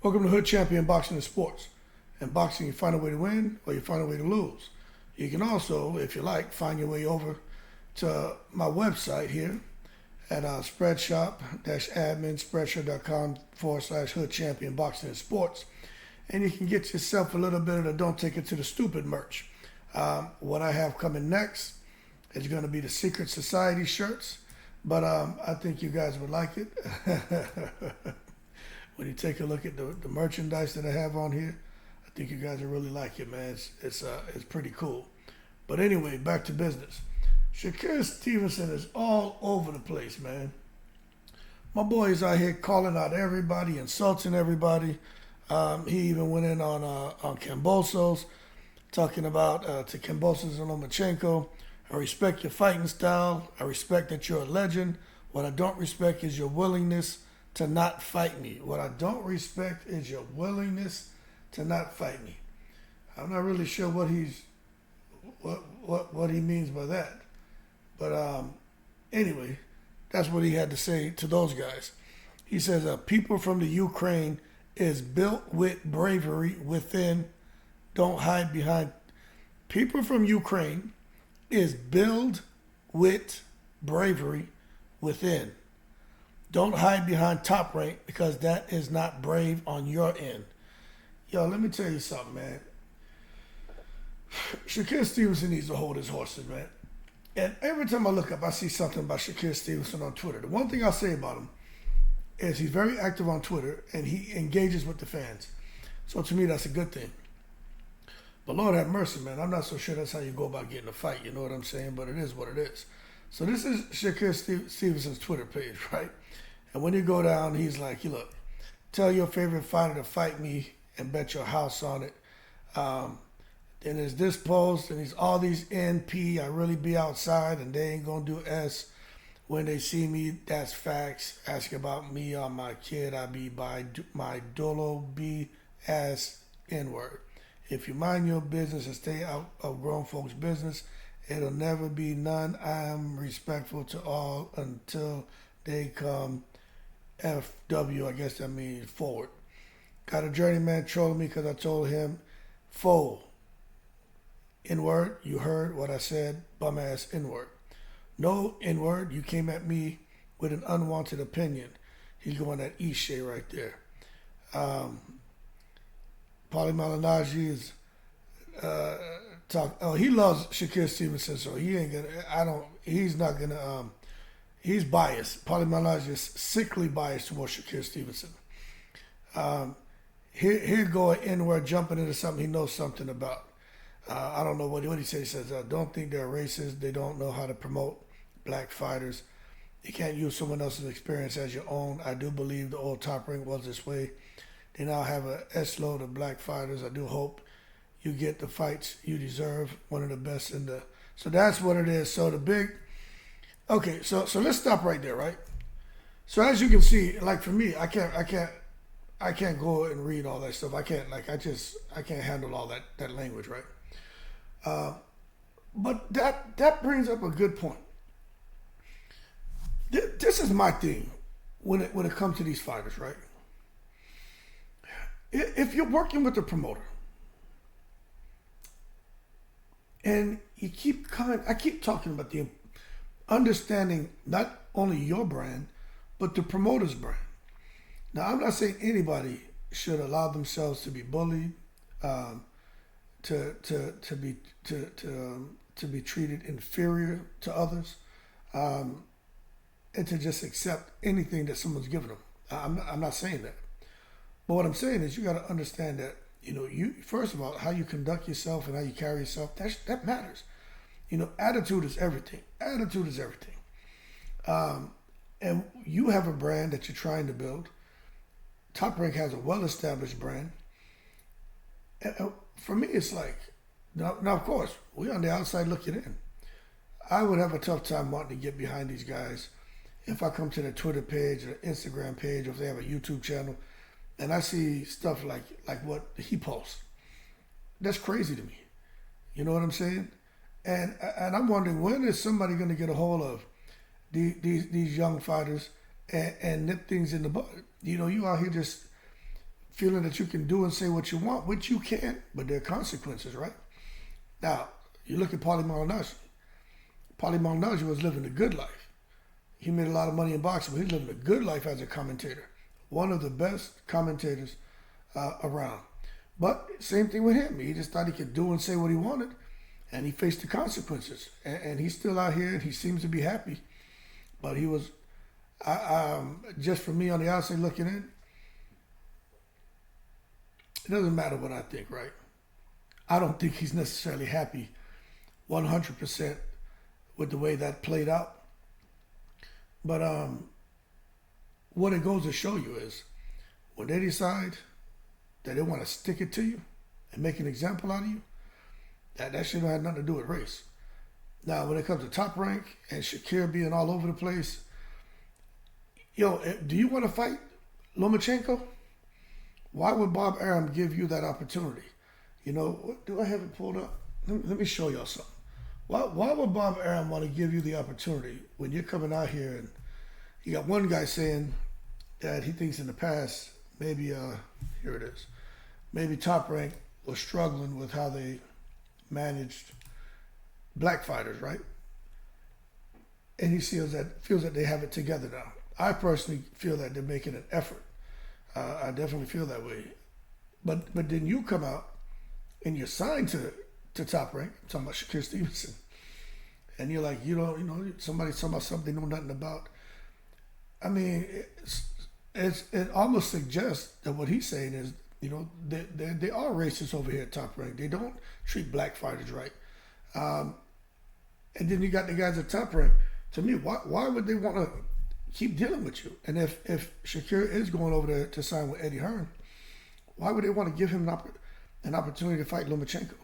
Welcome to Hood Champion Boxing and Sports. In boxing, you find a way to win or you find a way to lose. You can also, if you like, find your way over to my website here at spreadshop-admin, spreadshop.com/Hood Champion Boxing and Sports. And you can get yourself a little bit of the Don't Take It to the Stupid merch. What I have coming next is going to be the Secret Society shirts, but I think you guys would like it. When you take a look at the merchandise that I have on here, I think you guys will really like it, man. It's pretty cool. But anyway, back to business. Shakur Stevenson is all over the place, man. My boy is out here calling out everybody, insulting everybody. He even went in on Kambosos, talking about to Kambosos and Lomachenko. I respect your fighting style. I respect that you're a legend. What I don't respect is your willingness to not fight me. What I don't respect is your willingness to not fight me. I'm not really sure what he means by that. But anyway, that's what he had to say to those guys. He says, people from the Ukraine is built with bravery within. Don't hide behind. People from Ukraine is built with bravery within. Don't hide behind Top Rank because that is not brave on your end. Yo, let me tell you something, man. Shakur Stevenson needs to hold his horses, man. And every time I look up, I see something about Shakur Stevenson on Twitter. The one thing I'll say about him is he's very active on Twitter and he engages with the fans. So to me, that's a good thing. But Lord have mercy, man. I'm not so sure that's how you go about getting a fight. You know what I'm saying? But it is what it is. So this is Shakur Stevenson's Twitter page, right? And when you go down, he's like, look, tell your favorite fighter to fight me and bet your house on it. Then there's this post, and he's all these NP. I really be outside, and they ain't going to do S. When they see me, that's facts. Ask about me or my kid, I be by my dolo B ass N-word. If you mind your business and stay out of grown folks' business, it'll never be none. I am respectful to all until they come FW, I guess that means forward. Got a journeyman trolling me because I told him, fool. N-word, you heard what I said, bum ass N-word. No N-word, you came at me with an unwanted opinion. He's going at Ishe right there. Paulie Malignaggi is he loves Shakur Stevenson, so he ain't gonna. He's not gonna. He's biased. Paulie Malignaggi is sickly biased towards Shakur Stevenson. He'd go an N-word jumping into something he knows something about. I don't know what he says. He says, don't think they're racist. They don't know how to promote black fighters. You can't use someone else's experience as your own. I do believe the old Top Rank was this way. They now have a S-load of black fighters. I do hope you get the fights you deserve. One of the best in the. So that's what it is. So the big. Okay, so let's stop right there, right? So as you can see, like for me, I can't go and read all that stuff. I can't handle all that language, right? But that brings up a good point. This is my thing when it comes to these fighters, right? If you're working with a promoter and I keep talking about the understanding not only your brand, but the promoter's brand. Now, I'm not saying anybody should allow themselves to be bullied, to be treated inferior to others, and to just accept anything that someone's given them. I'm not saying that. But what I'm saying is you got to understand that, you first of all, how you conduct yourself and how you carry yourself, that matters. Attitude is everything. Attitude is everything. And you have a brand that you're trying to build. Top Rank has a well-established brand. And for me, it's like, now of course, we're on the outside looking in. I would have a tough time wanting to get behind these guys if I come to their Twitter page or Instagram page, or if they have a YouTube channel, and I see stuff like what he posts. That's crazy to me. You know what I'm saying? And I'm wondering, when is somebody going to get a hold of these young fighters and nip things in the bud? You out here just feeling that you can do and say what you want, which you can, but there are consequences, right? Now, you look at Paulie Malignaggi. Paulie Malignaggi was living a good life. He made a lot of money in boxing, but he's living a good life as a commentator. One of the best commentators around. But same thing with him. He just thought he could do and say what he wanted, and he faced the consequences. And he's still out here, and he seems to be happy. But he was, just for me on the outside looking in, it doesn't matter what I think, right? I don't think he's necessarily happy 100% with the way that played out. But what it goes to show you is when they decide that they want to stick it to you and make an example out of you, that shit don't have nothing to do with race. Now, when it comes to Top Rank and Shakur being all over the place, do you want to fight Lomachenko? Why would Bob Arum give you that opportunity? Do I have it pulled up? Let me show y'all something. Why would Bob Arum want to give you the opportunity when you're coming out here and you got one guy saying that he thinks in the past, maybe, here it is, maybe Top Rank was struggling with how they managed black fighters, right? And he feels that they have it together now. I personally feel that they're making an effort. I definitely feel that way. But then you come out and you're signed to Top Rank. I'm talking about Shakur Stevenson. And you're like, somebody's talking about something they know nothing about. I mean, it almost suggests that what he's saying is, they are racist over here at Top Rank. They don't treat black fighters right. And then you got the guys at Top Rank. To me, why would they want to keep dealing with you? And if Shakur is going over there to sign with Eddie Hearn, why would they want to give him an opportunity to fight Lomachenko?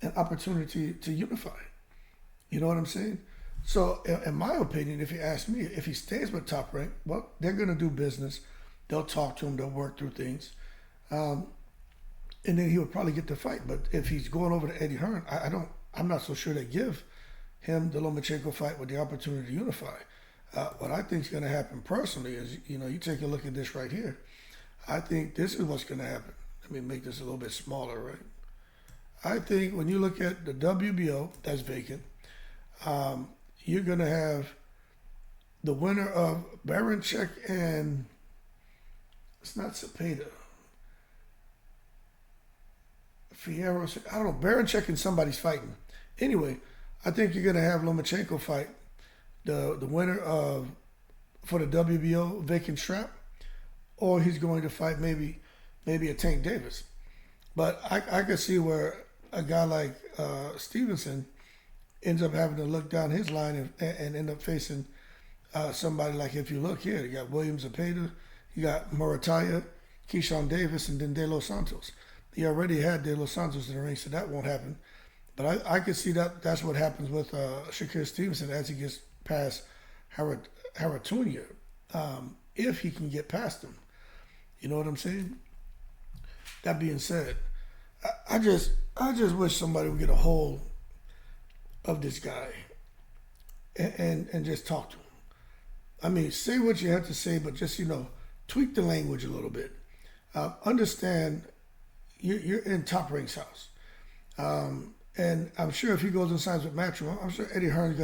An opportunity to unify. You know what I'm saying? So, in my opinion, if you ask me, if he stays with Top Rank, well, they're going to do business. They'll talk to him. They'll work through things. And then he would probably get the fight. But if he's going over to Eddie Hearn, I'm not so sure they give him the Lomachenko fight with the opportunity to unify. What I think is going to happen personally is, you take a look at this right here. I think this is what's going to happen. Let me make this a little bit smaller, right? I think when you look at the WBO that's vacant, you're going to have the winner of Baranchek and, it's not Cepeda, Fierro, I don't know, Baranchek and somebody's fighting. Anyway, I think you're going to have Lomachenko fight the winner of, for the WBO vacant strap, or he's going to fight maybe a Tank Davis. But I could see where a guy like Stevenson ends up having to look down his line and end up facing somebody like, if you look here, you got William Zepeda, you got Murataya, Keyshawn Davis, and then De Los Santos. He already had De Los Santos in the ring, so that won't happen. But I could see that's what happens with Shakur Stevenson as he gets past Haratunya, if he can get past him. You know what I'm saying? That being said, I just wish somebody would get a hold of this guy and just talk to him. I mean, say what you have to say, but just, tweak the language a little bit. Understand you're in Top Rank's house. And I'm sure if he goes and signs with Matchroom, I'm sure Eddie Hearn's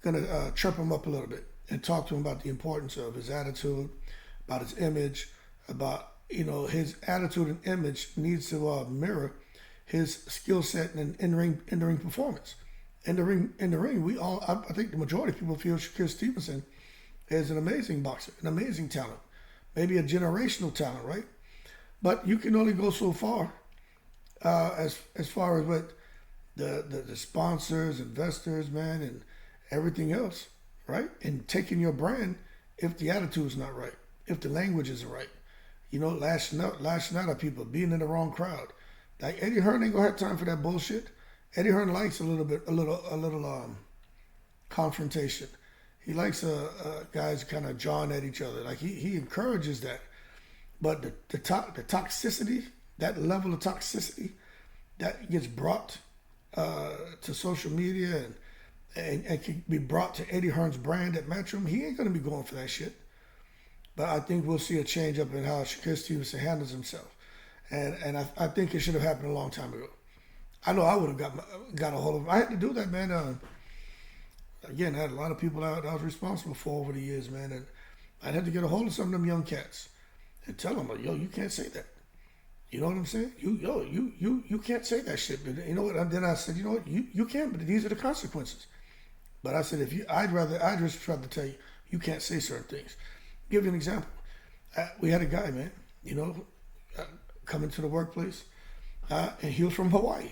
gonna trip him up a little bit and talk to him about the importance of his attitude, about his image, about his attitude and image needs to mirror his skill set and in ring performance. In the ring, I think the majority of people feel Shakur Stevenson is an amazing boxer, an amazing talent, maybe a generational talent, right? But you can only go so far as far as what the sponsors, investors, man, and everything else, right? And taking your brand if the attitude is not right, if the language isn't right. Lashing out at people, being in the wrong crowd. Like Eddie Hearn ain't gonna have time for that bullshit. Eddie Hearn likes a little confrontation. He likes guys kind of jawing at each other. Like he encourages that. But the toxicity, that level of toxicity, that gets brought to social media and can be brought to Eddie Hearn's brand at Matchroom, he ain't gonna be going for that shit. but I think we'll see a change up in how Shakur Stevenson handles himself, and I think it should have happened a long time ago. I know I would have got a hold of him. I had to do that, man. Again, I had a lot of people I was responsible for over the years, man, and I'd have to get a hold of some of them young cats and tell them, like, yo, you can't say that. You know what I'm saying? You can't say that shit. But you know what? And then I said, you know what? You can, but these are the consequences. But I said, I'd just rather tell you, you can't say certain things. Give you an example. We had a guy, man, coming to the workplace, and he was from Hawaii.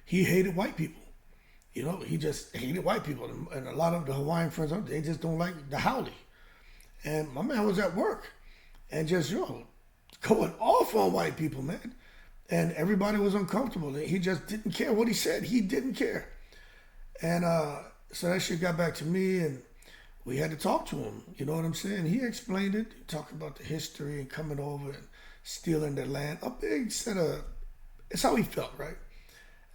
He hated white people. He just hated white people. And a lot of the Hawaiian friends, they just don't like the howdy. And my man was at work and just, going off on white people, man. And everybody was uncomfortable. He just didn't care what he said. He didn't care. And so that shit got back to me, and we had to talk to him. You know what I'm saying? He explained it. He talked about the history and coming over and stealing their land. A big set of, it's how he felt, right?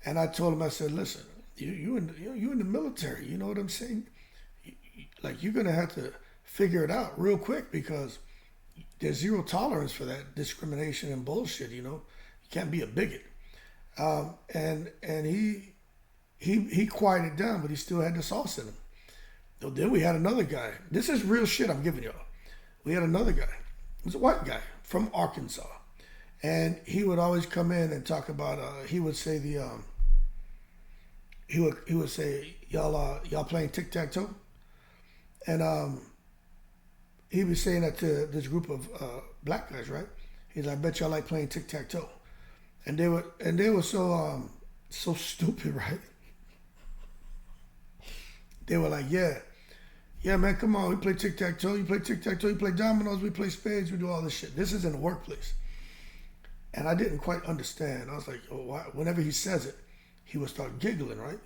And I told him, I said, listen, you in the military. You know what I'm saying? Like, you're going to have to figure it out real quick, because there's zero tolerance for that discrimination and bullshit. You can't be a bigot. And he quieted down, but he still had the sauce in him. So then we had another guy. This is real shit I'm giving y'all. We had another guy. He was a white guy from Arkansas, and he would always come in and talk about. He would say he would say, y'all playing tic-tac-toe, and he was saying that to this group of black guys, right? He's like, I bet y'all like playing tic-tac-toe. And they were so stupid, right? They were like, yeah, man, come on, we play tic-tac-toe, you play tic-tac-toe, you play dominoes, we play spades, we do all this shit. This is in the workplace. And I didn't quite understand. I was like, oh, why? Whenever he says it, he would start giggling, right?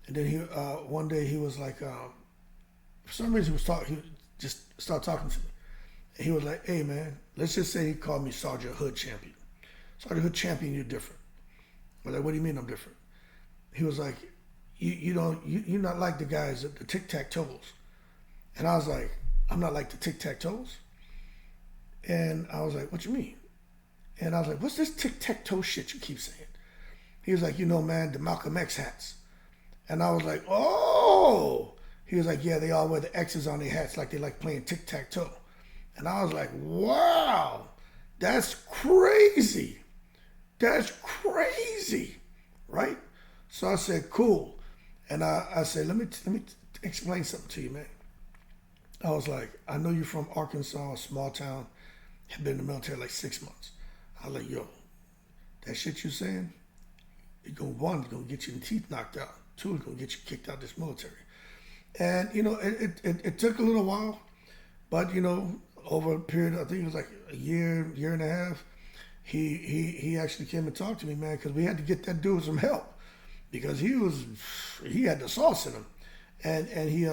And then one day he was like, for some reason he would just start talking to me. And he was like, hey, man, let's just say he called me Sergeant Hood Champion. Sergeant Hood Champion, you're different. I was like, what do you mean I'm different? He was like, you're not like the guys at the tic-tac-toes. And I was like, I'm not like the tic-tac-toes? And I was like, what you mean? And I was like, what's this tic-tac-toe shit you keep saying? He was like, man, the Malcolm X hats. And I was like, oh. He was like, yeah, they all wear the X's on their hats like they like playing tic-tac-toe. And I was like, wow, that's crazy. That's crazy, right? So I said, cool. And I said, let me explain something to you, man. I was like, I know you're from Arkansas, a small town, have been in the military like 6 months. I was like, yo, that shit you saying, it's gonna get you the teeth knocked out. 2, it's gonna get you kicked out of this military. And, it took a little while, but, over a period, I think it was like a year and a half, he actually came and talked to me, man, because we had to get that dude some help, because he had the sauce in him. And he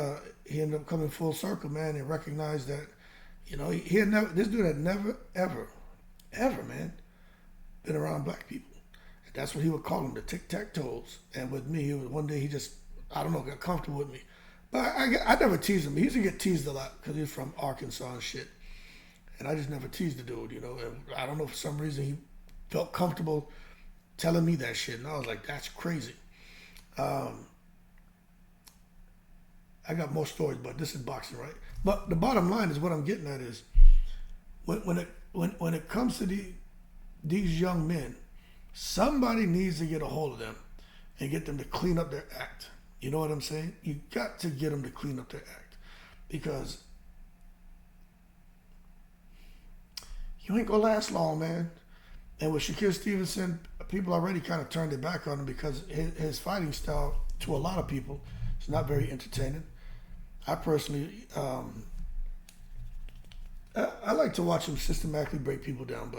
ended up coming full circle, man, and recognized that, this dude had never, ever, man, been around black people. And that's what he would call them, the tic-tac-toes. And with me, one day he just, I don't know, got comfortable with me. But I never teased him. He used to get teased a lot because he was from Arkansas and shit. And I just never teased the dude, And I don't know, for some reason he felt comfortable telling me that shit. And I was like, that's crazy. I got more stories, but this is boxing, right? But the bottom line is what I'm getting at is when it comes to these young men, somebody needs to get a hold of them and get them to clean up their act. You know what I'm saying? You got to get them to clean up their act, because you ain't gonna last long, man. And with Shakur Stevenson, people already kind of turned their back on him because his fighting style, to a lot of people, is not very entertaining. I personally, I like to watch him systematically break people down,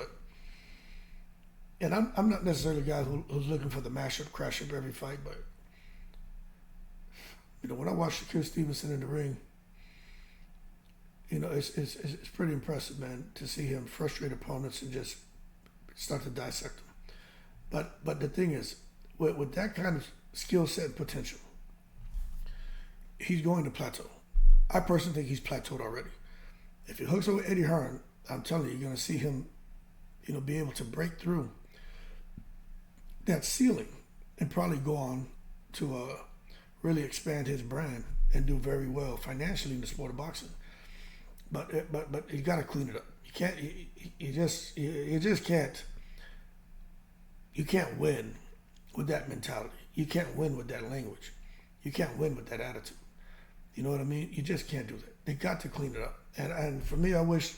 and I'm not necessarily a guy who's looking for the mash-up, crash-up every fight, but when I watch Shakur Stevenson in the ring, it's pretty impressive, man, to see him frustrate opponents and just start to dissect them. But the thing is, with that kind of skill set and potential, he's going to plateau. I personally think he's plateaued already. If he hooks up with Eddie Hearn, I'm telling you, you're gonna see him, be able to break through that ceiling and probably go on to really expand his brand and do very well financially in the sport of boxing. But you got to clean it up. You can't. You just can't. You can't win with that mentality. You can't win with that language. You can't win with that attitude. You know what I mean? You just can't do that. They got to clean it up. And for me, I wish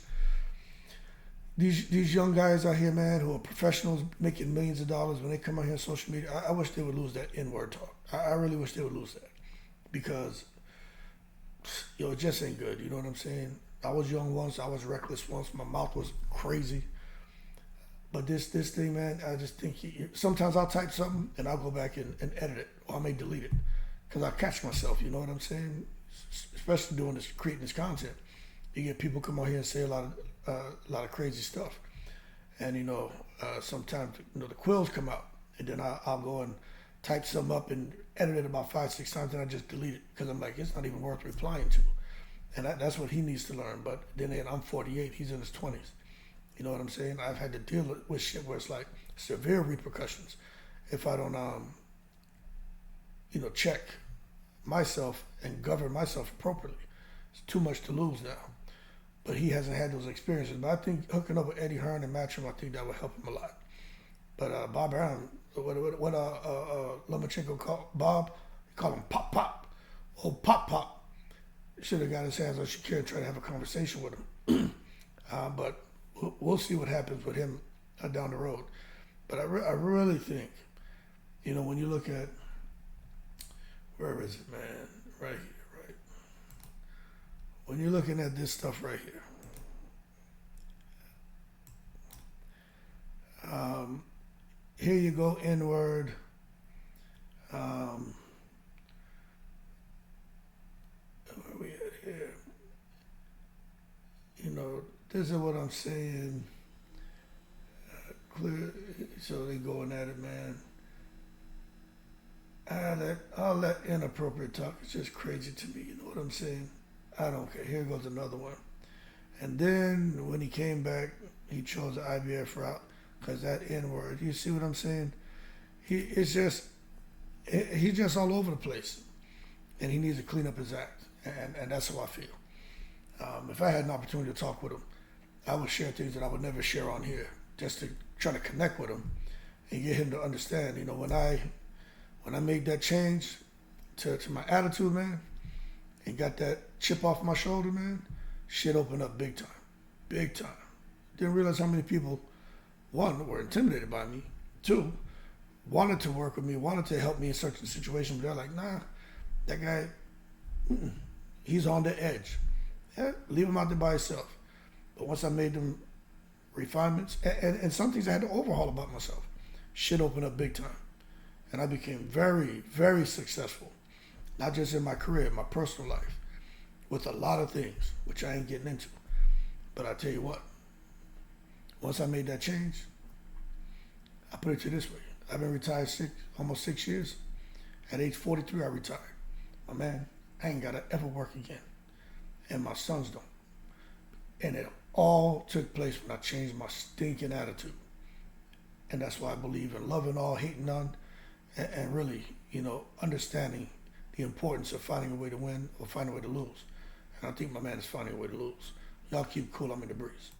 these young guys out here, man, who are professionals making millions of dollars, when they come out here on social media, I wish they would lose that N-word talk. I really wish they would lose that, because it just ain't good. You know what I'm saying? I was young once. I was reckless once. My mouth was crazy. But this thing, man, I just think sometimes I'll type something and I'll go back and edit it, or I may delete it, because I catch myself. You know what I'm saying? Especially doing this, creating this content, you get people come out here and say a lot of crazy stuff, and sometimes the quills come out, and then I'll go and type something up and edit it about 5-6 times, and I just delete it, because I'm like, it's not even worth replying to. And that's what he needs to learn. But then I'm 48, he's in his 20s. You know what I'm saying? I've had to deal with shit where it's like severe repercussions if I don't, check myself and govern myself appropriately. It's too much to lose now. But he hasn't had those experiences. But I think hooking up with Eddie Hearn and Matchroom, I think that would help him a lot. But Bob Arum, what Lomachenko called Bob, he called him Pop Pop. Oh, Pop Pop. Should have got his hands on Shakur and tried to have a conversation with him. But we'll see what happens with him down the road. But I really think, when you look at, where is it, man? Right here, right? When you're looking at this stuff right here, here you go, N-word. Where are we at here? This is what I'm saying. Clear. So they going at it, man. All that inappropriate talk is just crazy to me. You know what I'm saying? I don't care. Here goes another one. And then when he came back, he chose the IBF route, because that N-word. You see what I'm saying? He's just all over the place, and he needs to clean up his act. And that's how I feel. If I had an opportunity to talk with him, I would share things that I would never share on here, just to try to connect with him and get him to understand. When I made that change to my attitude, man, and got that chip off my shoulder, man, shit opened up big time. Big time. Didn't realize how many people, one, were intimidated by me, two, wanted to work with me, wanted to help me in certain situations, but they're like, nah, that guy, he's on the edge. Yeah, leave him out there by himself. But once I made them refinements, and some things I had to overhaul about myself, shit opened up big time. And I became very, very successful, not just in my career, my personal life, with a lot of things, which I ain't getting into. But I tell you what, once I made that change, I put it to this way. I've been retired almost 6 years. At age 43, I retired. My man, I ain't got to ever work again. And my sons don't. And it all took place when I changed my stinking attitude. And that's why I believe in loving all, hating none, and really, understanding the importance of finding a way to win or finding a way to lose. And I think my man is finding a way to lose. Y'all keep cool. I'm in the breeze.